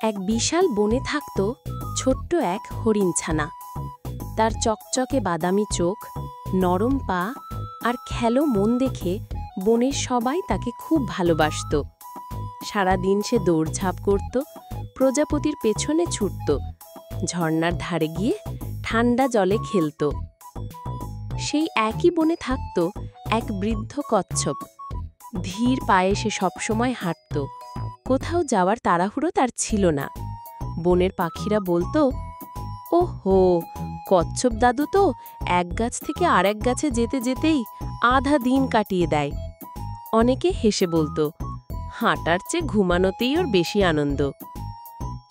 এক বিশাল বনে থাকত ছোট্ট এক হরিণছানা। তার চকচকে বাদামি চোখ, নরম পা আর খেলো মন দেখে বনের সবাই তাকে খুব ভালোবাসত। সারাদিন সে দৌড়ঝাঁপ করত, প্রজাপতির পেছনে ছুটত, ঝর্ণার ধারে গিয়ে ঠান্ডা জলে খেলত। সেই একই বনে থাকত এক বৃদ্ধ কচ্ছপ। ধীর পায়ে সে সবসময় হাঁটত, কোথাও যাওয়ার তাড়াহুড়ো তার ছিল না। বনের পাখিরা বলতো, ওহো, কচ্ছপ দাদু তো এক গাছ থেকে আরেক গাছে যেতে যেতেই আধা দিন কাটিয়ে দেয়। অনেকে হেসে বলতো, হাঁটার চেয়ে ঘুমানোতেই ওর বেশি আনন্দ।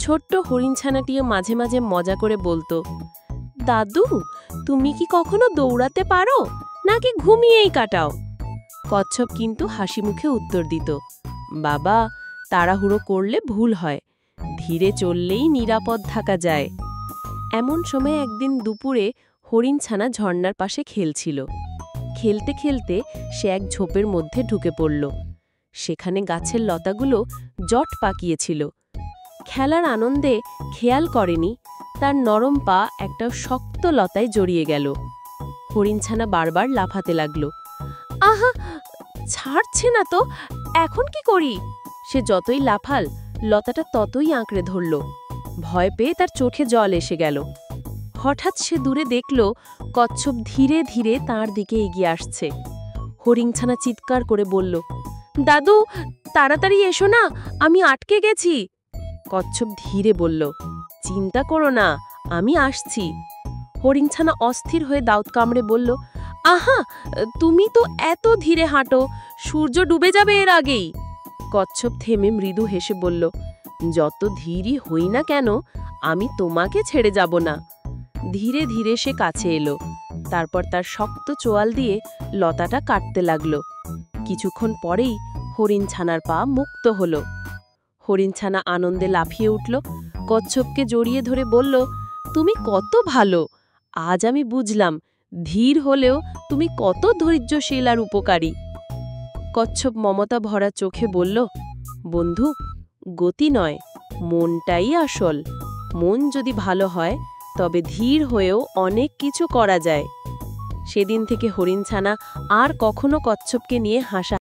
ছোট্ট হরিণছানাটিও মাঝে মাঝে মজা করে বলতো, দাদু, তুমি কি কখনো দৌড়াতে পারো নাকি ঘুমিয়েই কাটাও? কচ্ছপ কিন্তু হাসি মুখে উত্তর দিত, বাবা, তাড়াহুড়ো করলে ভুল হয়, ধীরে চললেই নিরাপদ থাকা যায়। এমন সময় একদিন দুপুরে হরিণছানা ঝর্ণার পাশে খেলছিল। খেলতে খেলতে সে এক ঝোপের মধ্যে ঢুকে পড়ল। সেখানে গাছের লতাগুলো জট পাকিয়েছিল। খেলার আনন্দে খেয়াল করেনি তার নরম পা একটা শক্ত লতায় জড়িয়ে গেল। হরিণছানা বারবার লাফাতে লাগল। আহা, ছাড়ছে না তো, এখন কি করি? সে যতই লাফাল, লতাটা ততই আঁকড়ে ধরল। ভয় পেয়ে তার চোখে জল এসে গেল। হঠাৎ সে দূরে দেখল কচ্ছপ ধীরে ধীরে তার দিকে এগিয়ে আসছে। হরিণছানা চিৎকার করে বলল, দাদু, তাড়াতাড়ি এসো না, আমি আটকে গেছি। কচ্ছপ ধীরে বলল, চিন্তা করো না, আমি আসছি। হরিণছানা অস্থির হয়ে দাঁত কামড়ে বলল, আহা, তুমি তো এত ধীরে হাঁটো, সূর্য ডুবে যাবে এর আগেই। কচ্ছপ থেমে মৃদু হেসে বলল, যত ধীরই হই না কেন, আমি তোমাকে ছেড়ে যাব না। ধীরে ধীরে সে কাছে এলো। তারপর তার শক্ত চোয়াল দিয়ে লতাটা কাটতে লাগল। কিছুক্ষণ পরেই হরিণছানার পা মুক্ত হল। হরিণছানা আনন্দে লাফিয়ে উঠল, কচ্ছপকে জড়িয়ে ধরে বলল, তুমি কত ভালো, আজ আমি বুঝলাম ধীর হলেও তুমি কত ধৈর্যশীল আর উপকারী। কচ্ছপ মমতা ভরা চোখে বলল, বন্ধু, গতি নয়, মনটাই আসল। মন যদি ভালো হয় তবে ধীর হয়েও অনেক কিছু করা যায়। সেদিন থেকে হরিণছানা আর কখনো কচ্ছপকে নিয়ে হাসা